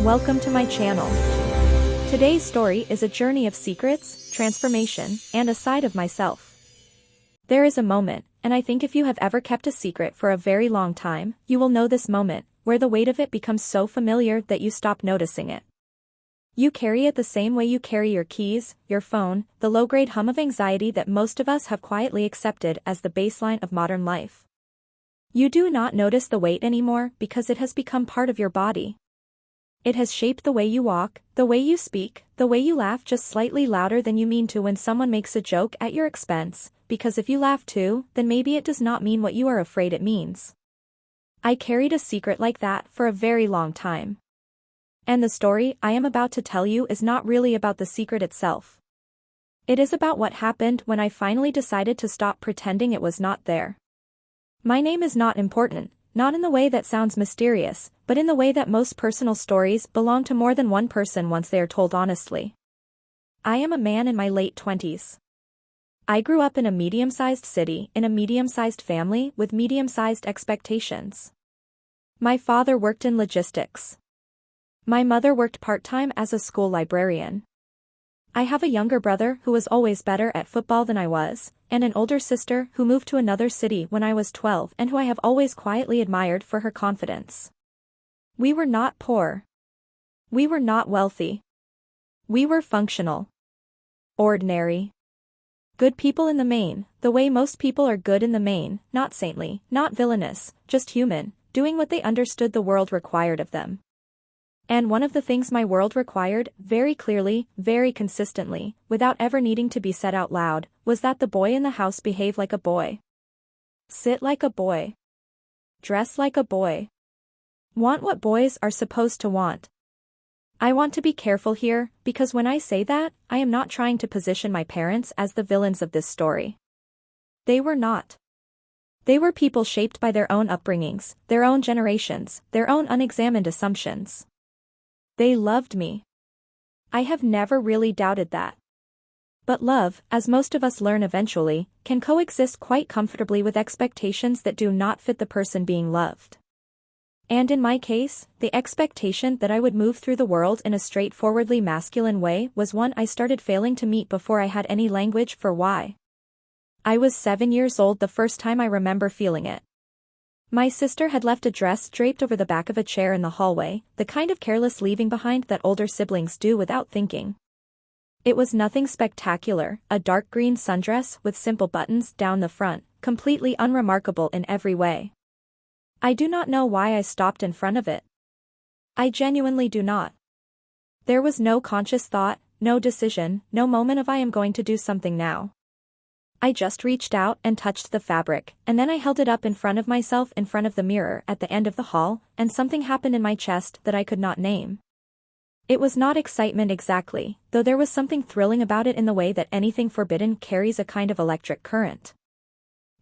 welcome to my channel. Today's story is a journey of secrets, transformation, and a side of myself. There is a moment, and I think if you have ever kept a secret for a very long time, you will know this moment, where the weight of it becomes so familiar that you stop noticing it. You carry it the same way you carry your keys, your phone, the low-grade hum of anxiety that most of us have quietly accepted as the baseline of modern life. You do not notice the weight anymore because it has become part of your body. It has shaped the way you walk, the way you speak, the way you laugh just slightly louder than you mean to when someone makes a joke at your expense, because if you laugh too, then maybe it does not mean what you are afraid it means. I carried a secret like that for a very long time. And the story I am about to tell you is not really about the secret itself. It is about what happened when I finally decided to stop pretending it was not there. My name is not important, not in the way that sounds mysterious, but in the way that most personal stories belong to more than one person once they are told honestly. I am a man in my late 20s. I grew up in a medium-sized city, in a medium-sized family, with medium-sized expectations. My father worked in logistics. My mother worked part-time as a school librarian. I have a younger brother who was always better at football than I was, and an older sister who moved to another city when I was 12 and who I have always quietly admired for her confidence. We were not poor. We were not wealthy. We were functional. Ordinary. Good people in the main, the way most people are good in the main, not saintly, not villainous, just human, doing what they understood the world required of them. And one of the things my world required, very clearly, very consistently, without ever needing to be said out loud, was that the boy in the house behave like a boy. Sit like a boy. Dress like a boy. Want what boys are supposed to want. I want to be careful here, because when I say that, I am not trying to position my parents as the villains of this story. They were not. They were people shaped by their own upbringings, their own generations, their own unexamined assumptions. They loved me. I have never really doubted that. But love, as most of us learn eventually, can coexist quite comfortably with expectations that do not fit the person being loved. And in my case, the expectation that I would move through the world in a straightforwardly masculine way was one I started failing to meet before I had any language for why. I was 7 years old the first time I remember feeling it. My sister had left a dress draped over the back of a chair in the hallway, the kind of careless leaving behind that older siblings do without thinking. It was nothing spectacular, a dark green sundress with simple buttons down the front, completely unremarkable in every way. I do not know why I stopped in front of it. I genuinely do not. There was no conscious thought, no decision, no moment of I am going to do something now. I just reached out and touched the fabric, and then I held it up in front of myself in front of the mirror at the end of the hall, and something happened in my chest that I could not name. It was not excitement exactly, though there was something thrilling about it in the way that anything forbidden carries a kind of electric current.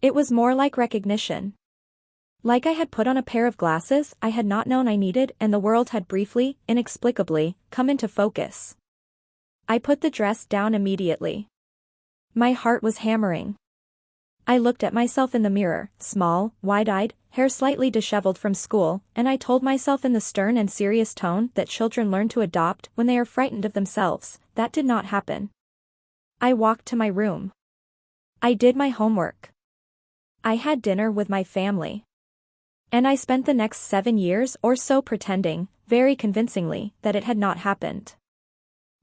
It was more like recognition. Like I had put on a pair of glasses I had not known I needed and the world had briefly, inexplicably, come into focus. I put the dress down immediately. My heart was hammering. I looked at myself in the mirror, small, wide-eyed, hair slightly disheveled from school, and I told myself in the stern and serious tone that children learn to adopt when they are frightened of themselves. That did not happen. I walked to my room. I did my homework. I had dinner with my family. And I spent the next 7 years or so pretending, very convincingly, that it had not happened.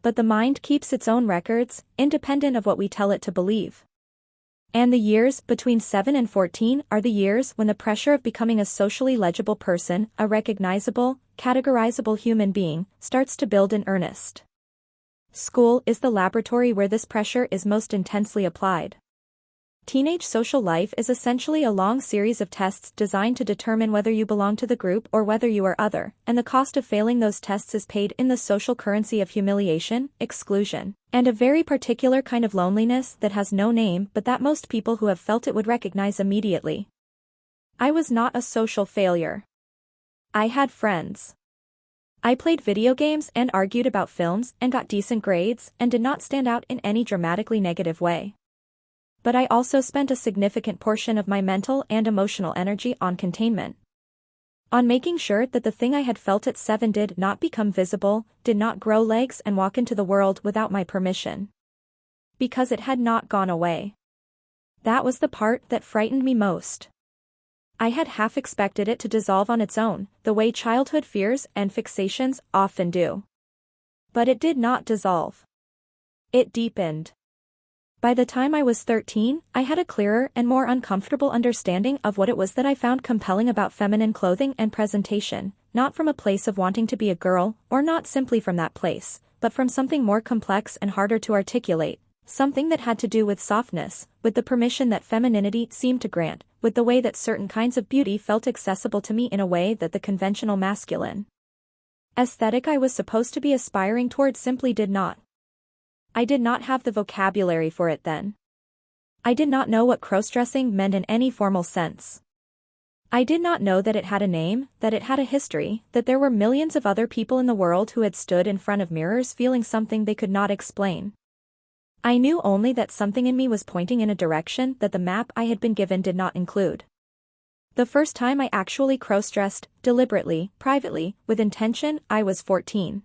But the mind keeps its own records, independent of what we tell it to believe. And the years between 7 and 14 are the years when the pressure of becoming a socially legible person, a recognizable, categorizable human being, starts to build in earnest. School is the laboratory where this pressure is most intensely applied. Teenage social life is essentially a long series of tests designed to determine whether you belong to the group or whether you are other, and the cost of failing those tests is paid in the social currency of humiliation, exclusion, and a very particular kind of loneliness that has no name but that most people who have felt it would recognize immediately. I was not a social failure. I had friends. I played video games and argued about films and got decent grades and did not stand out in any dramatically negative way. But I also spent a significant portion of my mental and emotional energy on containment. On making sure that the thing I had felt at 7 did not become visible, did not grow legs and walk into the world without my permission. Because it had not gone away. That was the part that frightened me most. I had half expected it to dissolve on its own, the way childhood fears and fixations often do. But it did not dissolve. It deepened. By the time I was 13, I had a clearer and more uncomfortable understanding of what it was that I found compelling about feminine clothing and presentation, not from a place of wanting to be a girl, or not simply from that place, but from something more complex and harder to articulate, something that had to do with softness, with the permission that femininity seemed to grant, with the way that certain kinds of beauty felt accessible to me in a way that the conventional masculine aesthetic I was supposed to be aspiring toward simply did not. I did not have the vocabulary for it then. I did not know what crossdressing meant in any formal sense. I did not know that it had a name, that it had a history, that there were millions of other people in the world who had stood in front of mirrors feeling something they could not explain. I knew only that something in me was pointing in a direction that the map I had been given did not include. The first time I actually crossdressed, deliberately, privately, with intention, I was 14.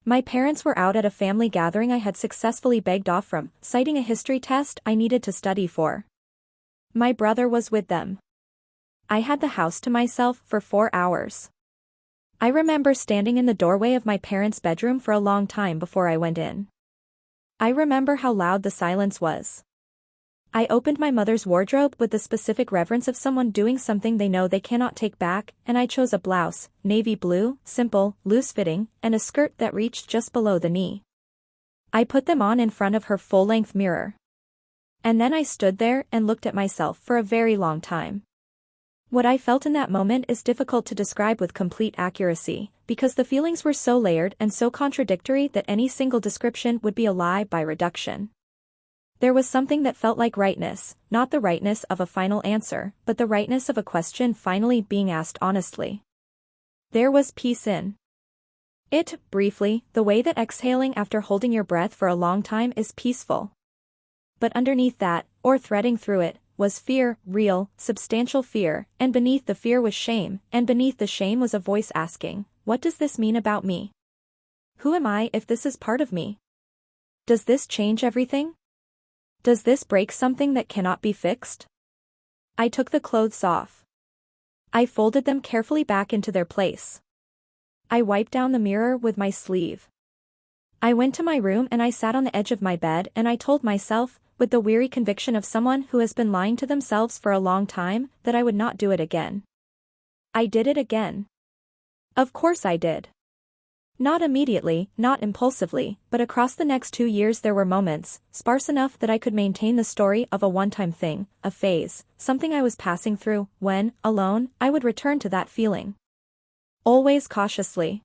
My parents were out at a family gathering I had successfully begged off from, citing a history test I needed to study for. My brother was with them. I had the house to myself for 4 hours. I remember standing in the doorway of my parents' bedroom for a long time before I went in. I remember how loud the silence was. I opened my mother's wardrobe with the specific reverence of someone doing something they know they cannot take back, and I chose a blouse, navy blue, simple, loose-fitting, and a skirt that reached just below the knee. I put them on in front of her full-length mirror. And then I stood there and looked at myself for a very long time. What I felt in that moment is difficult to describe with complete accuracy, because the feelings were so layered and so contradictory that any single description would be a lie by reduction. There was something that felt like rightness, not the rightness of a final answer, but the rightness of a question finally being asked honestly. There was peace in it, briefly, the way that exhaling after holding your breath for a long time is peaceful. But underneath that, or threading through it, was fear, real, substantial fear, and beneath the fear was shame, and beneath the shame was a voice asking, what does this mean about me? Who am I if this is part of me? Does this change everything? Does this break something that cannot be fixed? I took the clothes off. I folded them carefully back into their place. I wiped down the mirror with my sleeve. I went to my room and I sat on the edge of my bed and I told myself, with the weary conviction of someone who has been lying to themselves for a long time, that I would not do it again. I did it again. Of course I did. Not immediately, not impulsively, but across the next 2 years there were moments, sparse enough that I could maintain the story of a one-time thing, a phase, something I was passing through, when, alone, I would return to that feeling. Always cautiously.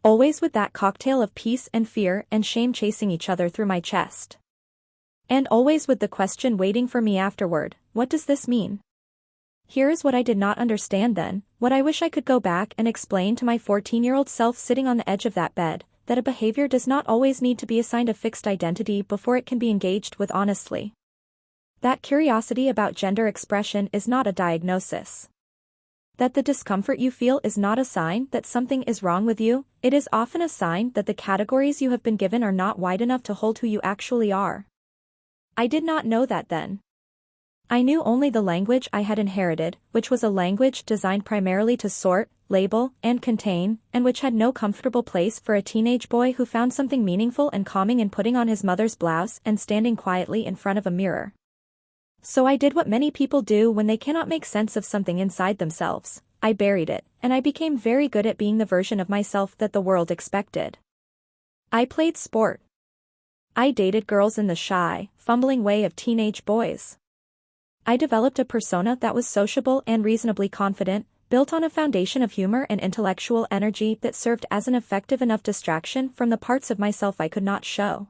Always with that cocktail of peace and fear and shame chasing each other through my chest. And always with the question waiting for me afterward, what does this mean? Here is what I did not understand then, what I wish I could go back and explain to my 14-year-old self sitting on the edge of that bed, that a behavior does not always need to be assigned a fixed identity before it can be engaged with honestly. That curiosity about gender expression is not a diagnosis. That the discomfort you feel is not a sign that something is wrong with you, it is often a sign that the categories you have been given are not wide enough to hold who you actually are. I did not know that then. I knew only the language I had inherited, which was a language designed primarily to sort, label, and contain, and which had no comfortable place for a teenage boy who found something meaningful and calming in putting on his mother's blouse and standing quietly in front of a mirror. So I did what many people do when they cannot make sense of something inside themselves. I buried it, and I became very good at being the version of myself that the world expected. I played sport. I dated girls in the shy, fumbling way of teenage boys. I developed a persona that was sociable and reasonably confident, built on a foundation of humor and intellectual energy that served as an effective enough distraction from the parts of myself I could not show.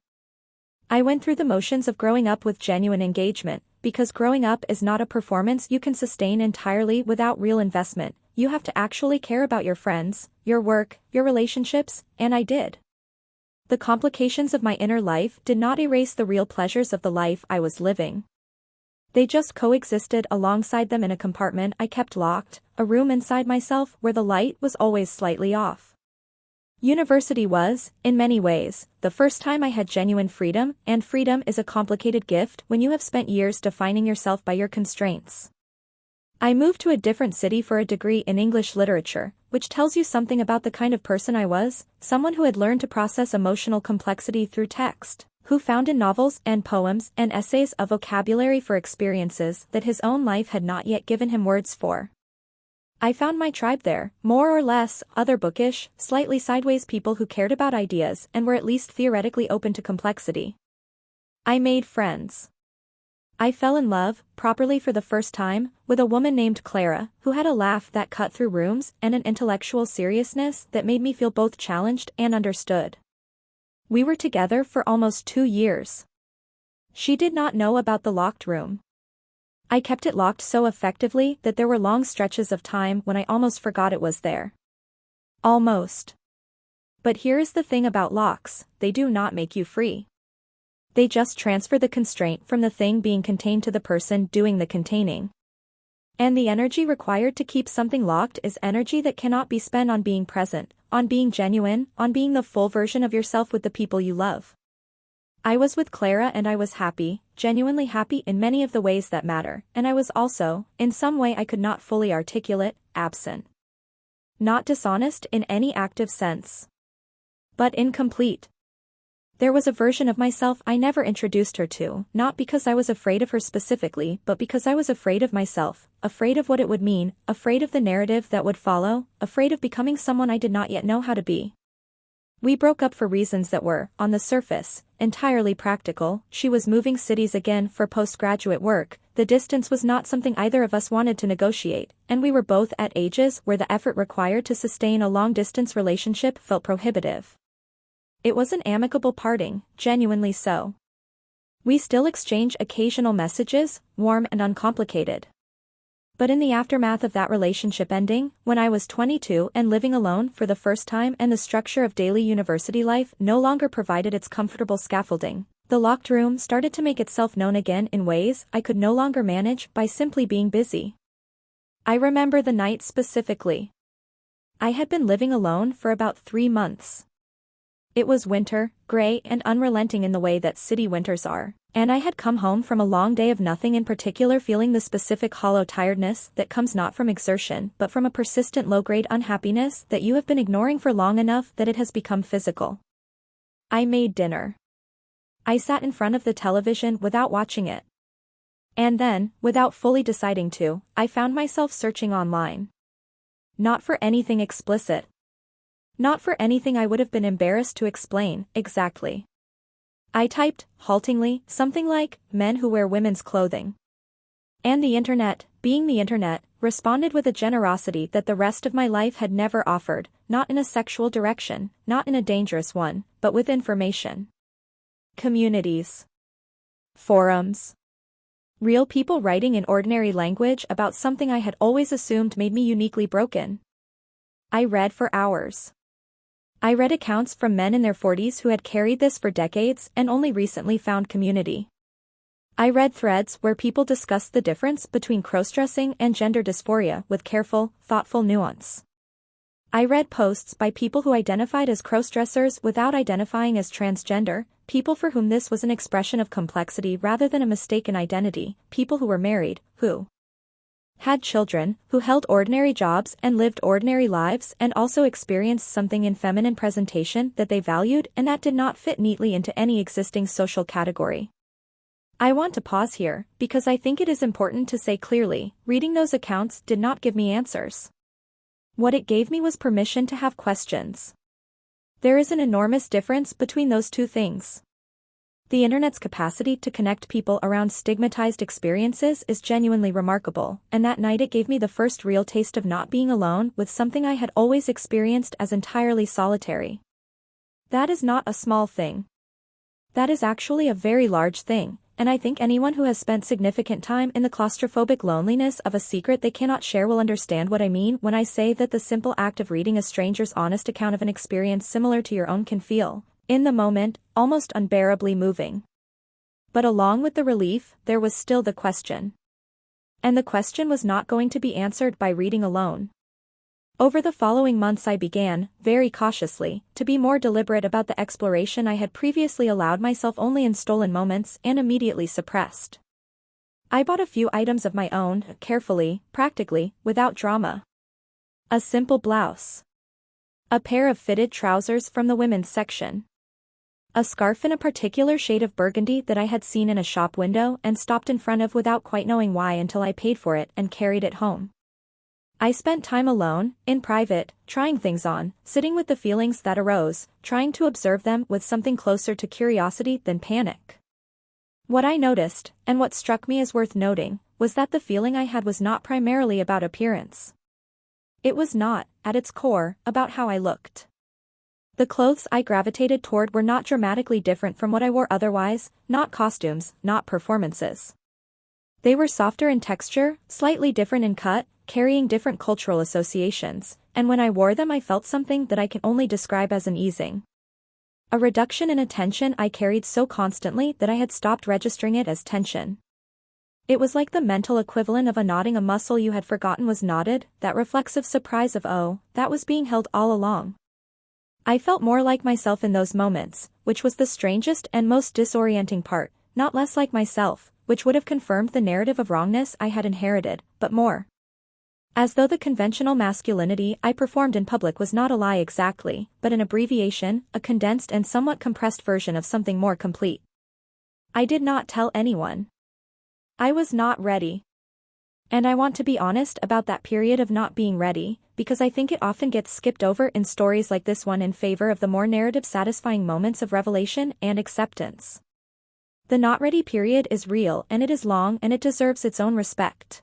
I went through the motions of growing up with genuine engagement, because growing up is not a performance you can sustain entirely without real investment. You have to actually care about your friends, your work, your relationships, and I did. The complications of my inner life did not erase the real pleasures of the life I was living. They just coexisted alongside them in a compartment I kept locked, a room inside myself where the light was always slightly off. University was, in many ways, the first time I had genuine freedom, and freedom is a complicated gift when you have spent years defining yourself by your constraints. I moved to a different city for a degree in English literature, which tells you something about the kind of person I was, someone who had learned to process emotional complexity through text, who found in novels and poems and essays a vocabulary for experiences that his own life had not yet given him words for. I found my tribe there, more or less, other bookish, slightly sideways people who cared about ideas and were at least theoretically open to complexity. I made friends. I fell in love, properly for the first time, with a woman named Clara, who had a laugh that cut through rooms and an intellectual seriousness that made me feel both challenged and understood. We were together for almost 2 years. She did not know about the locked room. I kept it locked so effectively that there were long stretches of time when I almost forgot it was there. Almost. But here is the thing about locks, they do not make you free. They just transfer the constraint from the thing being contained to the person doing the containing. And the energy required to keep something locked is energy that cannot be spent on being present, on being genuine, on being the full version of yourself with the people you love. I was with Clara and I was happy, genuinely happy in many of the ways that matter, and I was also, in some way I could not fully articulate, absent. Not dishonest in any active sense. But incomplete. There was a version of myself I never introduced her to, not because I was afraid of her specifically, but because I was afraid of myself, afraid of what it would mean, afraid of the narrative that would follow, afraid of becoming someone I did not yet know how to be. We broke up for reasons that were, on the surface, entirely practical. She was moving cities again for postgraduate work, the distance was not something either of us wanted to negotiate, and we were both at ages where the effort required to sustain a long-distance relationship felt prohibitive. It was an amicable parting, genuinely so. We still exchange occasional messages, warm and uncomplicated. But in the aftermath of that relationship ending, when I was 22 and living alone for the first time and the structure of daily university life no longer provided its comfortable scaffolding, the locked room started to make itself known again in ways I could no longer manage by simply being busy. I remember the night specifically. I had been living alone for about 3 months. It was winter, gray and unrelenting in the way that city winters are, and I had come home from a long day of nothing in particular, feeling the specific hollow tiredness that comes not from exertion but from a persistent low-grade unhappiness that you have been ignoring for long enough that it has become physical. I made dinner. I sat in front of the television without watching it. And then, without fully deciding to, I found myself searching online. Not for anything explicit. Not for anything I would have been embarrassed to explain, exactly. I typed, haltingly, something like, men who wear women's clothing. And the internet, being the internet, responded with a generosity that the rest of my life had never offered, not in a sexual direction, not in a dangerous one, but with information. Communities. Forums. Real people writing in ordinary language about something I had always assumed made me uniquely broken. I read for hours. I read accounts from men in their 40s who had carried this for decades and only recently found community. I read threads where people discussed the difference between crossdressing and gender dysphoria with careful, thoughtful nuance. I read posts by people who identified as crossdressers without identifying as transgender, people for whom this was an expression of complexity rather than a mistaken identity, people who were married, who had children, who held ordinary jobs and lived ordinary lives and also experienced something in feminine presentation that they valued and that did not fit neatly into any existing social category. I want to pause here, because I think it is important to say clearly, reading those accounts did not give me answers. What it gave me was permission to have questions. There is an enormous difference between those two things. The internet's capacity to connect people around stigmatized experiences is genuinely remarkable, and that night it gave me the first real taste of not being alone with something I had always experienced as entirely solitary. That is not a small thing. That is actually a very large thing, and I think anyone who has spent significant time in the claustrophobic loneliness of a secret they cannot share will understand what I mean when I say that the simple act of reading a stranger's honest account of an experience similar to your own can feel, in the moment, almost unbearably moving. But along with the relief, there was still the question. And the question was not going to be answered by reading alone. Over the following months I began, very cautiously, to be more deliberate about the exploration I had previously allowed myself only in stolen moments and immediately suppressed. I bought a few items of my own, carefully, practically, without drama. A simple blouse. A pair of fitted trousers from the women's section. A scarf in a particular shade of burgundy that I had seen in a shop window and stopped in front of without quite knowing why until I paid for it and carried it home. I spent time alone, in private, trying things on, sitting with the feelings that arose, trying to observe them with something closer to curiosity than panic. What I noticed, and what struck me as worth noting, was that the feeling I had was not primarily about appearance. It was not, at its core, about how I looked. The clothes I gravitated toward were not dramatically different from what I wore otherwise, not costumes, not performances. They were softer in texture, slightly different in cut, carrying different cultural associations, and when I wore them I felt something that I can only describe as an easing. A reduction in attention I carried so constantly that I had stopped registering it as tension. It was like the mental equivalent of a knotting a muscle you had forgotten was knotted, that reflexive surprise of oh, that was being held all along. I felt more like myself in those moments, which was the strangest and most disorienting part, not less like myself, which would have confirmed the narrative of wrongness I had inherited, but more. As though the conventional masculinity I performed in public was not a lie exactly, but an abbreviation, a condensed and somewhat compressed version of something more complete. I did not tell anyone. I was not ready. And I want to be honest about that period of not being ready, because I think it often gets skipped over in stories like this one in favor of the more narrative-satisfying moments of revelation and acceptance. The not ready period is real and it is long and it deserves its own respect.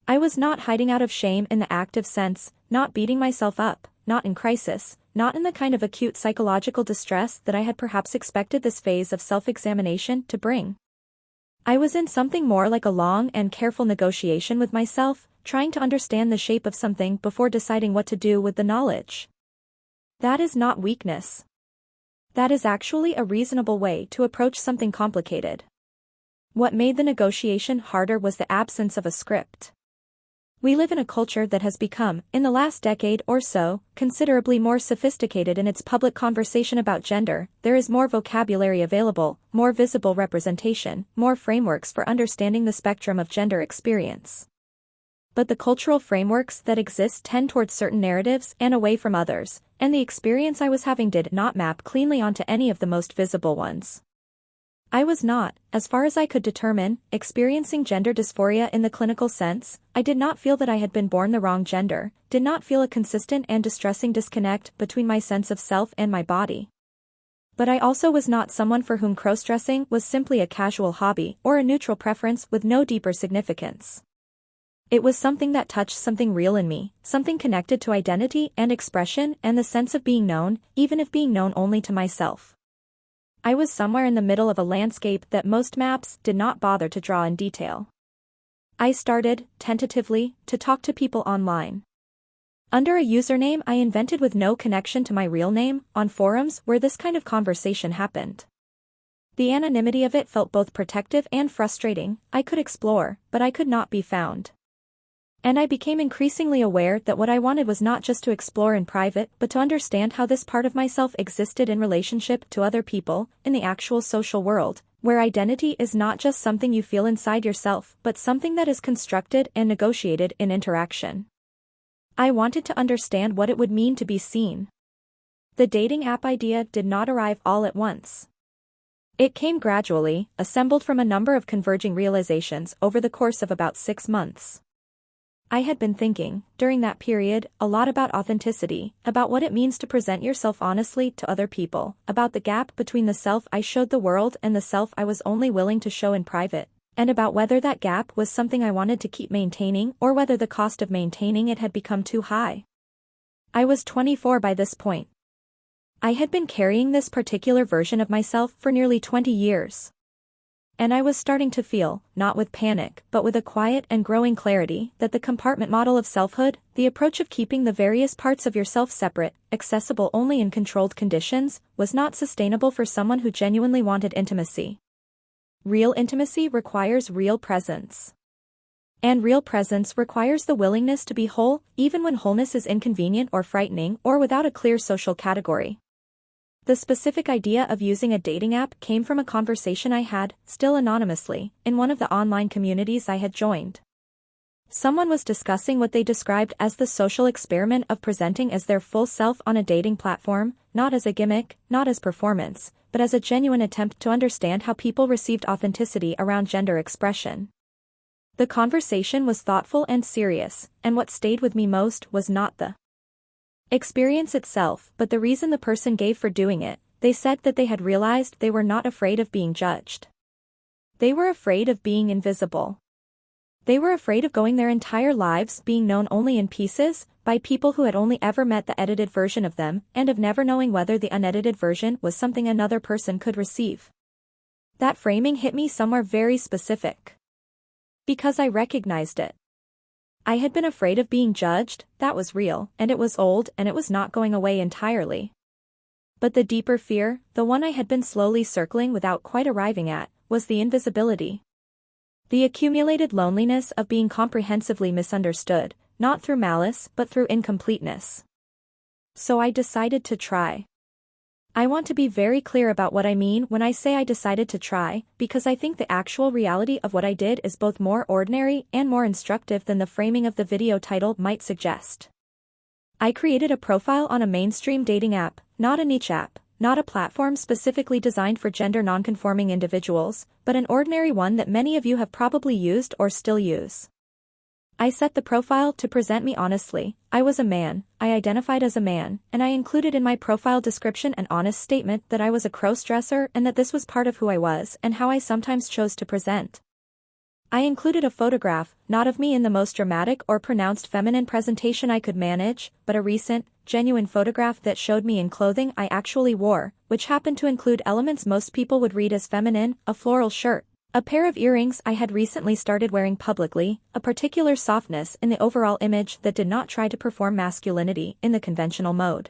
I was not hiding out of shame in the active sense, not beating myself up, not in crisis, not in the kind of acute psychological distress that I had perhaps expected this phase of self-examination to bring. I was in something more like a long and careful negotiation with myself, trying to understand the shape of something before deciding what to do with the knowledge. That is not weakness. That is actually a reasonable way to approach something complicated. What made the negotiation harder was the absence of a script. We live in a culture that has become, in the last decade or so, considerably more sophisticated in its public conversation about gender. There is more vocabulary available, more visible representation, more frameworks for understanding the spectrum of gender experience. But the cultural frameworks that exist tend towards certain narratives and away from others, and the experience I was having did not map cleanly onto any of the most visible ones. I was not, as far as I could determine, experiencing gender dysphoria in the clinical sense. I did not feel that I had been born the wrong gender, did not feel a consistent and distressing disconnect between my sense of self and my body. But I also was not someone for whom crossdressing was simply a casual hobby or a neutral preference with no deeper significance. It was something that touched something real in me, something connected to identity and expression and the sense of being known, even if being known only to myself. I was somewhere in the middle of a landscape that most maps did not bother to draw in detail. I started, tentatively, to talk to people online. Under a username I invented with no connection to my real name, on forums where this kind of conversation happened. The anonymity of it felt both protective and frustrating. I could explore, but I could not be found. And I became increasingly aware that what I wanted was not just to explore in private but to understand how this part of myself existed in relationship to other people, in the actual social world, where identity is not just something you feel inside yourself but something that is constructed and negotiated in interaction. I wanted to understand what it would mean to be seen. The dating app idea did not arrive all at once. It came gradually, assembled from a number of converging realizations over the course of about 6 months. I had been thinking, during that period, a lot about authenticity, about what it means to present yourself honestly to other people, about the gap between the self I showed the world and the self I was only willing to show in private, and about whether that gap was something I wanted to keep maintaining or whether the cost of maintaining it had become too high. I was 24 by this point. I had been carrying this particular version of myself for nearly 20 years. And I was starting to feel, not with panic but with a quiet and growing clarity, that the compartment model of selfhood, the approach of keeping the various parts of yourself separate, accessible only in controlled conditions, was not sustainable for someone who genuinely wanted intimacy. Real intimacy requires real presence. And real presence requires the willingness to be whole, even when wholeness is inconvenient or frightening or without a clear social category. The specific idea of using a dating app came from a conversation I had, still anonymously, in one of the online communities I had joined. Someone was discussing what they described as the social experiment of presenting as their full self on a dating platform, not as a gimmick, not as performance, but as a genuine attempt to understand how people received authenticity around gender expression. The conversation was thoughtful and serious, and what stayed with me most was not the experience itself, but the reason the person gave for doing it. They said that they had realized they were not afraid of being judged. They were afraid of being invisible. They were afraid of going their entire lives being known only in pieces, by people who had only ever met the edited version of them, and of never knowing whether the unedited version was something another person could receive. That framing hit me somewhere very specific. Because I recognized it. I had been afraid of being judged, that was real, and it was old, and it was not going away entirely. But the deeper fear, the one I had been slowly circling without quite arriving at, was the invisibility. The accumulated loneliness of being comprehensively misunderstood, not through malice but through incompleteness. So I decided to try. I want to be very clear about what I mean when I say I decided to try, because I think the actual reality of what I did is both more ordinary and more instructive than the framing of the video title might suggest. I created a profile on a mainstream dating app, not a niche app, not a platform specifically designed for gender nonconforming individuals, but an ordinary one that many of you have probably used or still use. I set the profile to present me honestly. I was a man, I identified as a man, and I included in my profile description an honest statement that I was a crossdresser and that this was part of who I was and how I sometimes chose to present. I included a photograph, not of me in the most dramatic or pronounced feminine presentation I could manage, but a recent, genuine photograph that showed me in clothing I actually wore, which happened to include elements most people would read as feminine, a floral shirt, a pair of earrings I had recently started wearing publicly, a particular softness in the overall image that did not try to perform masculinity in the conventional mode.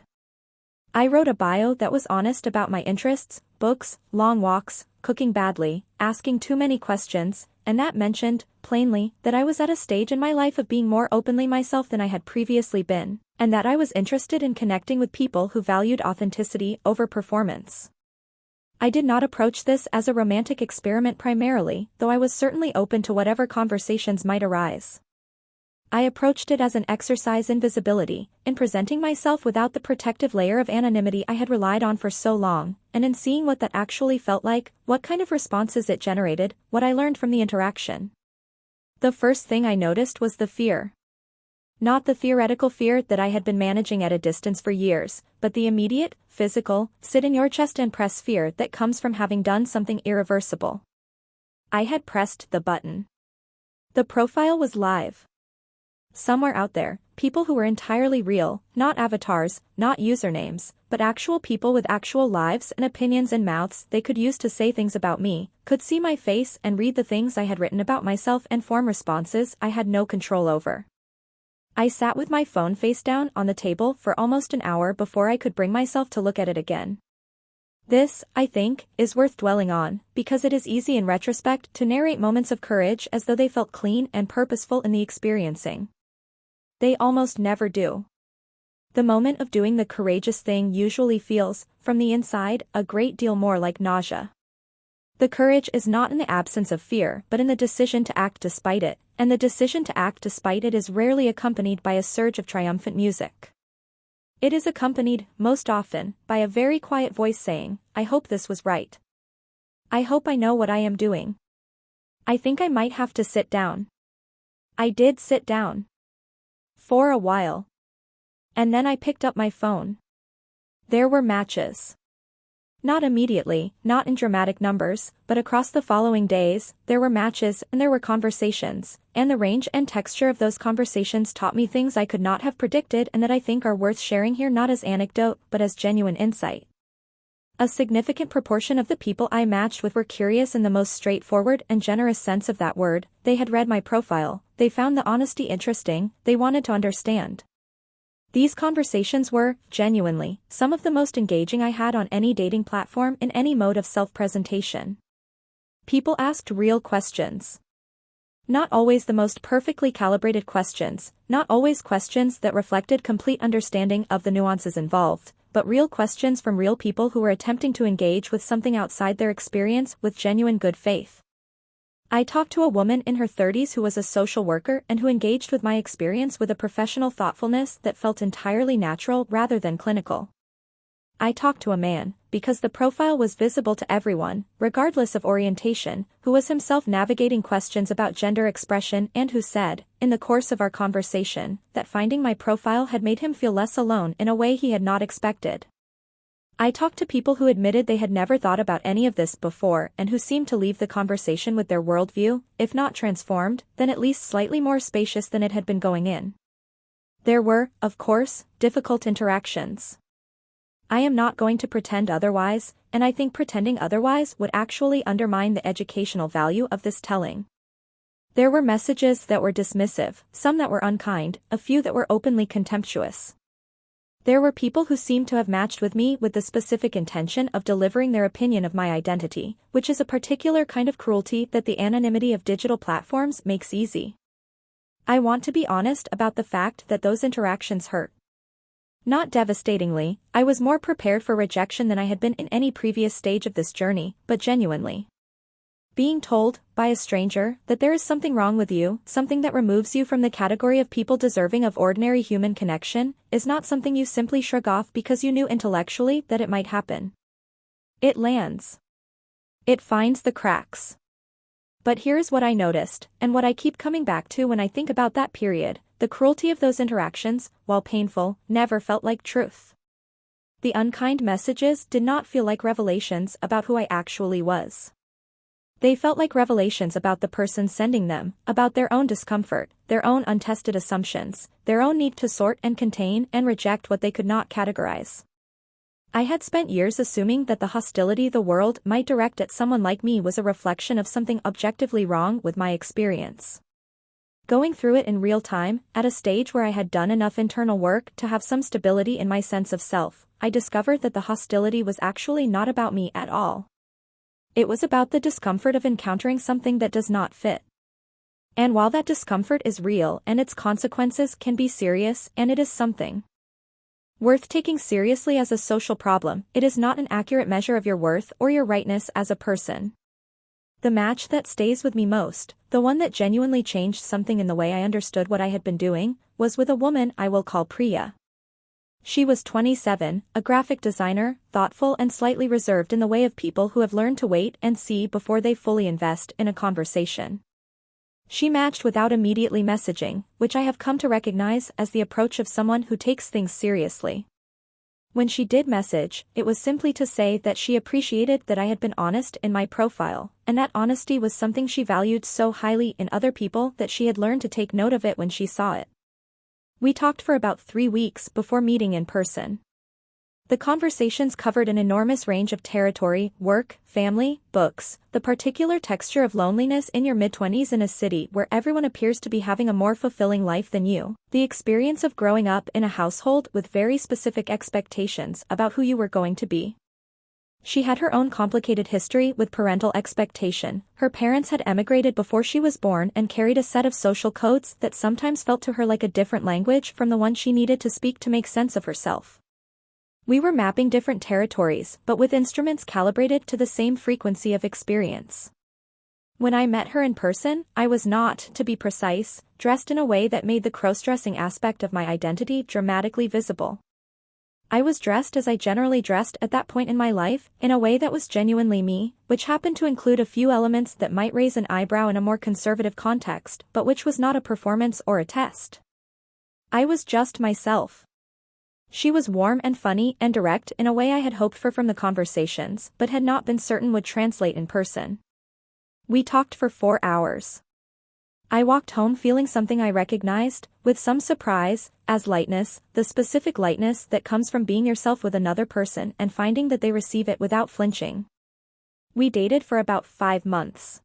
I wrote a bio that was honest about my interests, books, long walks, cooking badly, asking too many questions, and that mentioned, plainly, that I was at a stage in my life of being more openly myself than I had previously been, and that I was interested in connecting with people who valued authenticity over performance. I did not approach this as a romantic experiment primarily, though I was certainly open to whatever conversations might arise. I approached it as an exercise in visibility, in presenting myself without the protective layer of anonymity I had relied on for so long, and in seeing what that actually felt like, what kind of responses it generated, what I learned from the interaction. The first thing I noticed was the fear. Not the theoretical fear that I had been managing at a distance for years, but the immediate, physical, sit-in-your-chest-and-press fear that comes from having done something irreversible. I had pressed the button. The profile was live. Somewhere out there, people who were entirely real, not avatars, not usernames, but actual people with actual lives and opinions and mouths they could use to say things about me, could see my face and read the things I had written about myself and form responses I had no control over. I sat with my phone face down on the table for almost an hour before I could bring myself to look at it again. This, I think, is worth dwelling on, because it is easy in retrospect to narrate moments of courage as though they felt clean and purposeful in the experiencing. They almost never do. The moment of doing the courageous thing usually feels, from the inside, a great deal more like nausea. The courage is not in the absence of fear but in the decision to act despite it, and the decision to act despite it is rarely accompanied by a surge of triumphant music. It is accompanied, most often, by a very quiet voice saying, "I hope this was right. I hope I know what I am doing. I think I might have to sit down." I did sit down. For a while. And then I picked up my phone. There were matches. Not immediately, not in dramatic numbers, but across the following days, there were matches and there were conversations, and the range and texture of those conversations taught me things I could not have predicted and that I think are worth sharing here, not as anecdote but as genuine insight. A significant proportion of the people I matched with were curious in the most straightforward and generous sense of that word. They had read my profile, they found the honesty interesting, they wanted to understand. These conversations were, genuinely, some of the most engaging I had on any dating platform in any mode of self-presentation. People asked real questions. Not always the most perfectly calibrated questions, not always questions that reflected complete understanding of the nuances involved, but real questions from real people who were attempting to engage with something outside their experience with genuine good faith. I talked to a woman in her 30s who was a social worker and who engaged with my experience with a professional thoughtfulness that felt entirely natural rather than clinical. I talked to a man, because the profile was visible to everyone, regardless of orientation, who was himself navigating questions about gender expression and who said, in the course of our conversation, that finding my profile had made him feel less alone in a way he had not expected. I talked to people who admitted they had never thought about any of this before and who seemed to leave the conversation with their worldview, if not transformed, then at least slightly more spacious than it had been going in. There were, of course, difficult interactions. I am not going to pretend otherwise, and I think pretending otherwise would actually undermine the educational value of this telling. There were messages that were dismissive, some that were unkind, a few that were openly contemptuous. There were people who seemed to have matched with me with the specific intention of delivering their opinion of my identity, which is a particular kind of cruelty that the anonymity of digital platforms makes easy. I want to be honest about the fact that those interactions hurt. Not devastatingly, I was more prepared for rejection than I had been in any previous stage of this journey, but genuinely. Being told, by a stranger, that there is something wrong with you, something that removes you from the category of people deserving of ordinary human connection, is not something you simply shrug off because you knew intellectually that it might happen. It lands. It finds the cracks. But here's what I noticed, and what I keep coming back to when I think about that period. The cruelty of those interactions, while painful, never felt like truth. The unkind messages did not feel like revelations about who I actually was. They felt like revelations about the person sending them, about their own discomfort, their own untested assumptions, their own need to sort and contain and reject what they could not categorize. I had spent years assuming that the hostility the world might direct at someone like me was a reflection of something objectively wrong with my experience. Going through it in real time, at a stage where I had done enough internal work to have some stability in my sense of self, I discovered that the hostility was actually not about me at all. It was about the discomfort of encountering something that does not fit. And while that discomfort is real and its consequences can be serious, and it is something worth taking seriously as a social problem, it is not an accurate measure of your worth or your rightness as a person. The match that stays with me most, the one that genuinely changed something in the way I understood what I had been doing, was with a woman I will call Priya. She was 27, a graphic designer, thoughtful and slightly reserved in the way of people who have learned to wait and see before they fully invest in a conversation. She matched without immediately messaging, which I have come to recognize as the approach of someone who takes things seriously. When she did message, it was simply to say that she appreciated that I had been honest in my profile, and that honesty was something she valued so highly in other people that she had learned to take note of it when she saw it. We talked for about 3 weeks before meeting in person. The conversations covered an enormous range of territory, work, family, books, the particular texture of loneliness in your mid-20s in a city where everyone appears to be having a more fulfilling life than you, the experience of growing up in a household with very specific expectations about who you were going to be. She had her own complicated history with parental expectation. Her parents had emigrated before she was born and carried a set of social codes that sometimes felt to her like a different language from the one she needed to speak to make sense of herself. We were mapping different territories, but with instruments calibrated to the same frequency of experience. When I met her in person, I was not, to be precise, dressed in a way that made the crossdressing aspect of my identity dramatically visible. I was dressed as I generally dressed at that point in my life, in a way that was genuinely me, which happened to include a few elements that might raise an eyebrow in a more conservative context, but which was not a performance or a test. I was just myself. She was warm and funny and direct in a way I had hoped for from the conversations, but had not been certain would translate in person. We talked for 4 hours. I walked home feeling something I recognized, with some surprise, as lightness, the specific lightness that comes from being yourself with another person and finding that they receive it without flinching. We dated for about 5 months.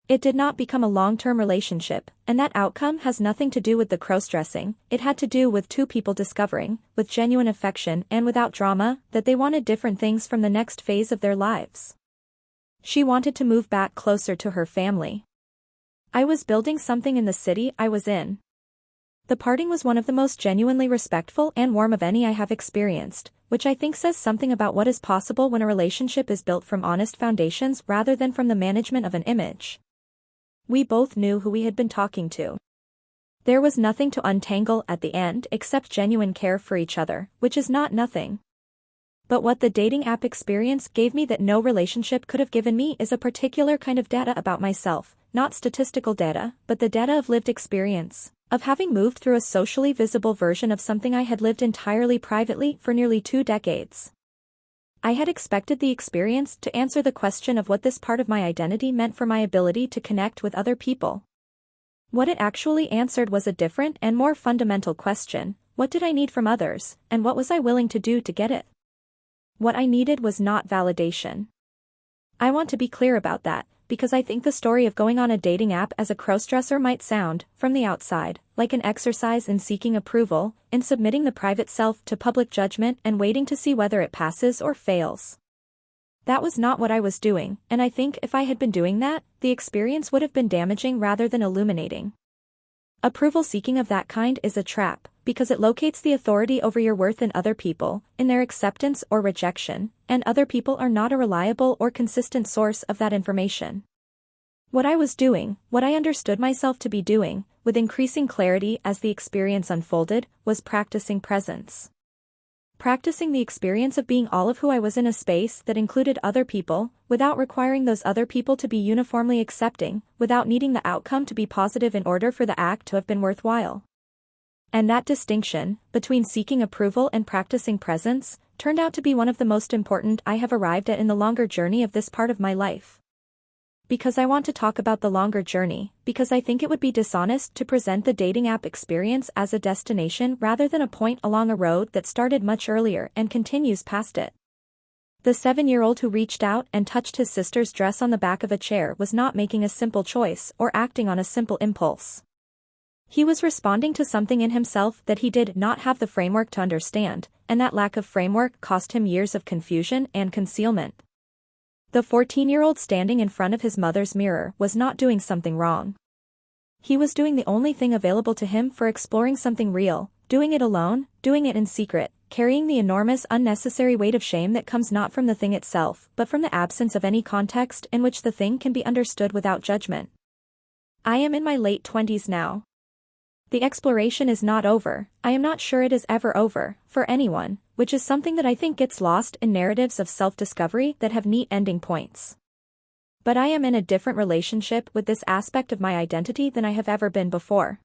It did not become a long-term relationship, and that outcome has nothing to do with the crossdressing. It had to do with 2 people discovering, with genuine affection and without drama, that they wanted different things from the next phase of their lives. She wanted to move back closer to her family. I was building something in the city I was in. The parting was one of the most genuinely respectful and warm of any I have experienced, which I think says something about what is possible when a relationship is built from honest foundations rather than from the management of an image. We both knew who we had been talking to. There was nothing to untangle at the end except genuine care for each other, which is not nothing. But what the dating app experience gave me that no relationship could have given me is a particular kind of data about myself, not statistical data, but the data of lived experience, of having moved through a socially visible version of something I had lived entirely privately for nearly 2 decades. I had expected the experience to answer the question of what this part of my identity meant for my ability to connect with other people. What it actually answered was a different and more fundamental question: what did I need from others, and what was I willing to do to get it? What I needed was not validation. I want to be clear about that, because I think the story of going on a dating app as a crossdresser might sound, from the outside, like an exercise in seeking approval, in submitting the private self to public judgment and waiting to see whether it passes or fails. That was not what I was doing, and I think if I had been doing that, the experience would have been damaging rather than illuminating. Approval seeking of that kind is a trap, because it locates the authority over your worth in other people, in their acceptance or rejection, and other people are not a reliable or consistent source of that information. What I was doing, what I understood myself to be doing, with increasing clarity as the experience unfolded, was practicing presence. Practicing the experience of being all of who I was in a space that included other people, without requiring those other people to be uniformly accepting, without needing the outcome to be positive in order for the act to have been worthwhile. And that distinction, between seeking approval and practicing presence, turned out to be one of the most important I have arrived at in the longer journey of this part of my life. Because I want to talk about the longer journey, because I think it would be dishonest to present the dating app experience as a destination rather than a point along a road that started much earlier and continues past it. The 7-year-old who reached out and touched his sister's dress on the back of a chair was not making a simple choice or acting on a simple impulse. He was responding to something in himself that he did not have the framework to understand, and that lack of framework cost him years of confusion and concealment. The 14-year-old standing in front of his mother's mirror was not doing something wrong. He was doing the only thing available to him for exploring something real, doing it alone, doing it in secret, carrying the enormous unnecessary weight of shame that comes not from the thing itself, but from the absence of any context in which the thing can be understood without judgment. I am in my late 20s now. The exploration is not over, I am not sure it is ever over, for anyone, which is something that I think gets lost in narratives of self-discovery that have neat ending points. But I am in a different relationship with this aspect of my identity than I have ever been before.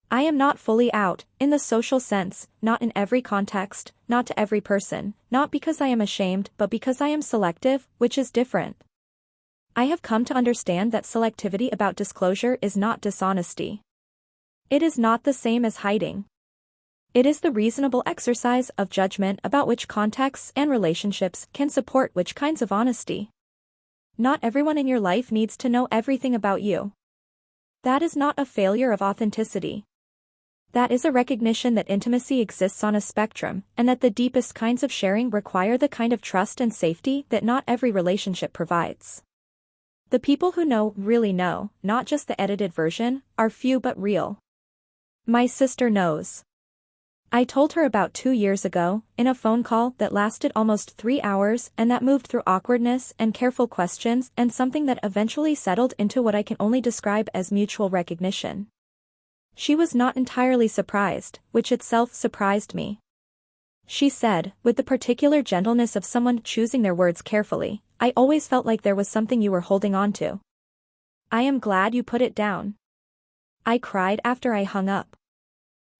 I am not fully out, in the social sense, not in every context, not to every person, not because I am ashamed but because I am selective, which is different. I have come to understand that selectivity about disclosure is not dishonesty. It is not the same as hiding. It is the reasonable exercise of judgment about which contexts and relationships can support which kinds of honesty. Not everyone in your life needs to know everything about you. That is not a failure of authenticity. That is a recognition that intimacy exists on a spectrum, and that the deepest kinds of sharing require the kind of trust and safety that not every relationship provides. The people who know really know, not just the edited version, are few but real. My sister knows. I told her about 2 years ago, in a phone call that lasted almost 3 hours and that moved through awkwardness and careful questions and something that eventually settled into what I can only describe as mutual recognition. She was not entirely surprised, which itself surprised me. She said, with the particular gentleness of someone choosing their words carefully, "I always felt like there was something you were holding on to. I am glad you put it down." I cried after I hung up.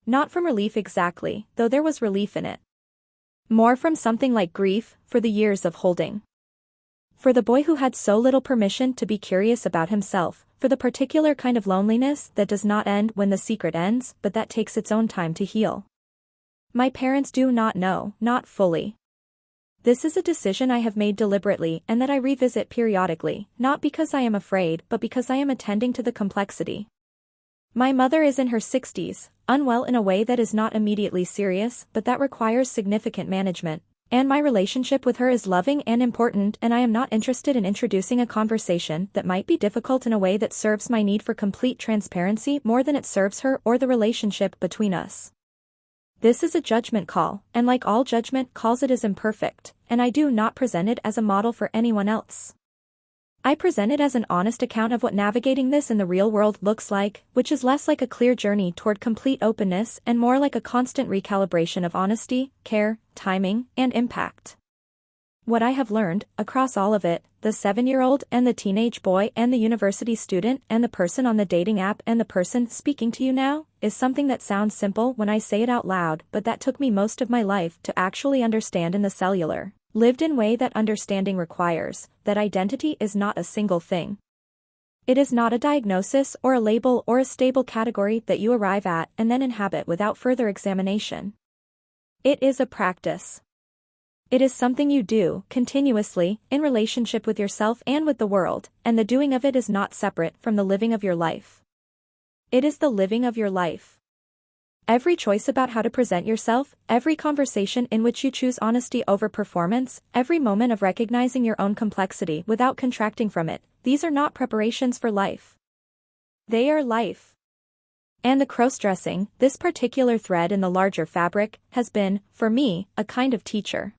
Not from relief exactly, though there was relief in it. More from something like grief, for the years of holding. For the boy who had so little permission to be curious about himself, for the particular kind of loneliness that does not end when the secret ends, but that takes its own time to heal. My parents do not know, not fully. This is a decision I have made deliberately and that I revisit periodically, not because I am afraid but because I am attending to the complexity. My mother is in her 60s, unwell in a way that is not immediately serious but that requires significant management, And my relationship with her is loving and important, and I am not interested in introducing a conversation that might be difficult in a way that serves my need for complete transparency more than it serves her or the relationship between us. This is a judgment call, and like all judgment calls, it is imperfect, and I do not present it as a model for anyone else. I present it as an honest account of what navigating this in the real world looks like, which is less like a clear journey toward complete openness and more like a constant recalibration of honesty, care, timing, and impact. What I have learned, across all of it, the 7-year-old and the teenage boy and the university student and the person on the dating app and the person speaking to you now, is something that sounds simple when I say it out loud, but that took me most of my life to actually understand in the cellular, lived-in way that understanding requires, that identity is not a single thing. It is not a diagnosis or a label or a stable category that you arrive at and then inhabit without further examination. It is a practice. It is something you do, continuously, in relationship with yourself and with the world, and the doing of it is not separate from the living of your life. It is the living of your life. Every choice about how to present yourself, every conversation in which you choose honesty over performance, every moment of recognizing your own complexity without contracting from it, these are not preparations for life. They are life. And the crossdressing, this particular thread in the larger fabric, has been, for me, a kind of teacher.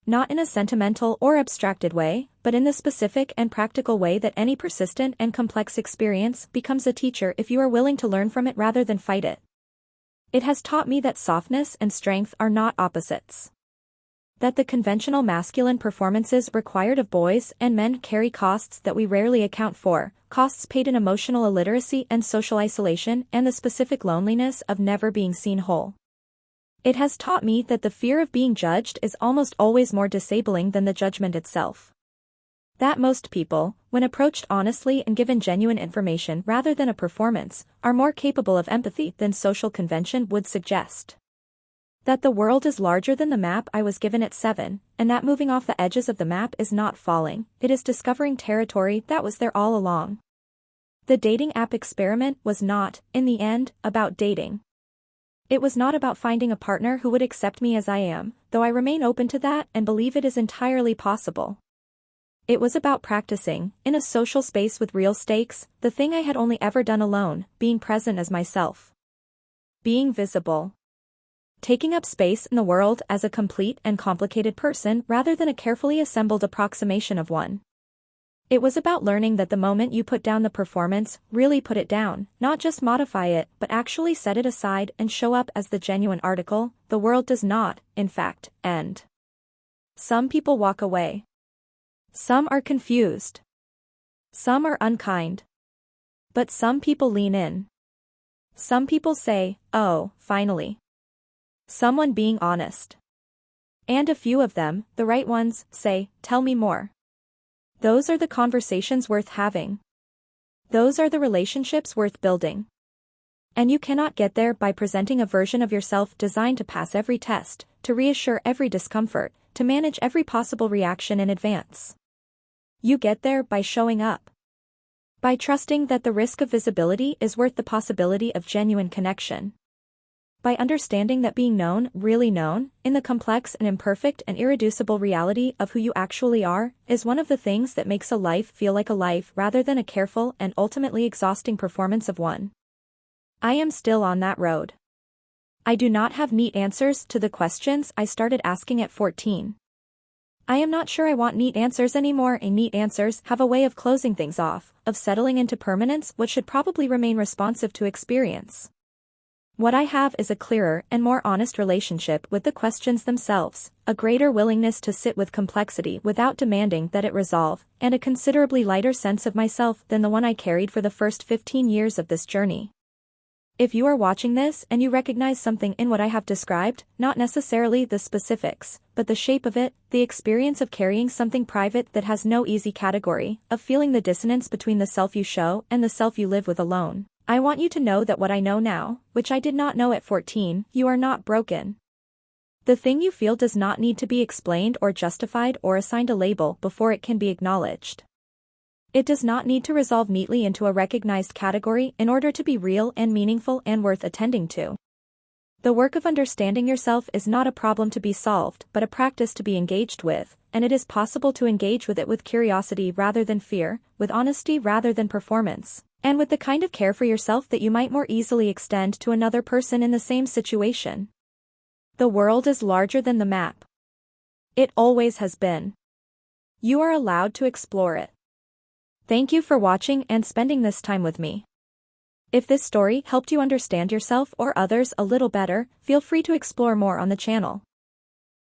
Not in a sentimental or abstracted way, but in the specific and practical way that any persistent and complex experience becomes a teacher if you are willing to learn from it rather than fight it. It has taught me that softness and strength are not opposites. That the conventional masculine performances required of boys and men carry costs that we rarely account for, costs paid in emotional illiteracy and social isolation and the specific loneliness of never being seen whole. It has taught me that the fear of being judged is almost always more disabling than the judgment itself. That most people, when approached honestly and given genuine information rather than a performance, are more capable of empathy than social convention would suggest. That the world is larger than the map I was given at 7, and that moving off the edges of the map is not falling, it is discovering territory that was there all along. The dating app experiment was not, in the end, about dating. It was not about finding a partner who would accept me as I am, though I remain open to that and believe it is entirely possible. It was about practicing, in a social space with real stakes, the thing I had only ever done alone, being present as myself. Being visible. Taking up space in the world as a complete and complicated person rather than a carefully assembled approximation of one. It was about learning that the moment you put down the performance, really put it down, not just modify it, but actually set it aside and show up as the genuine article, the world does not, in fact, end. Some people walk away. Some are confused. Some are unkind. But some people lean in. Some people say, oh, finally. Someone being honest. And a few of them, the right ones, say, tell me more. Those are the conversations worth having. Those are the relationships worth building. And you cannot get there by presenting a version of yourself designed to pass every test, to reassure every discomfort, to manage every possible reaction in advance. You get there by showing up. By trusting that the risk of visibility is worth the possibility of genuine connection. By understanding that being known, really known, in the complex and imperfect and irreducible reality of who you actually are, is one of the things that makes a life feel like a life rather than a careful and ultimately exhausting performance of one. I am still on that road. I do not have neat answers to the questions I started asking at 14. I am not sure I want neat answers anymore, and neat answers have a way of closing things off, of settling into permanence what should probably remain responsive to experience. What I have is a clearer and more honest relationship with the questions themselves, a greater willingness to sit with complexity without demanding that it resolve, and a considerably lighter sense of myself than the one I carried for the first 15 years of this journey. If you are watching this and you recognize something in what I have described, not necessarily the specifics, but the shape of it, the experience of carrying something private that has no easy category, of feeling the dissonance between the self you show and the self you live with alone, I want you to know that what I know now, which I did not know at 14, you are not broken. The thing you feel does not need to be explained or justified or assigned a label before it can be acknowledged. It does not need to resolve neatly into a recognized category in order to be real and meaningful and worth attending to. The work of understanding yourself is not a problem to be solved but a practice to be engaged with, and it is possible to engage with it with curiosity rather than fear, with honesty rather than performance, and with the kind of care for yourself that you might more easily extend to another person in the same situation. The world is larger than the map. It always has been. You are allowed to explore it. Thank you for watching and spending this time with me. If this story helped you understand yourself or others a little better, feel free to explore more on the channel.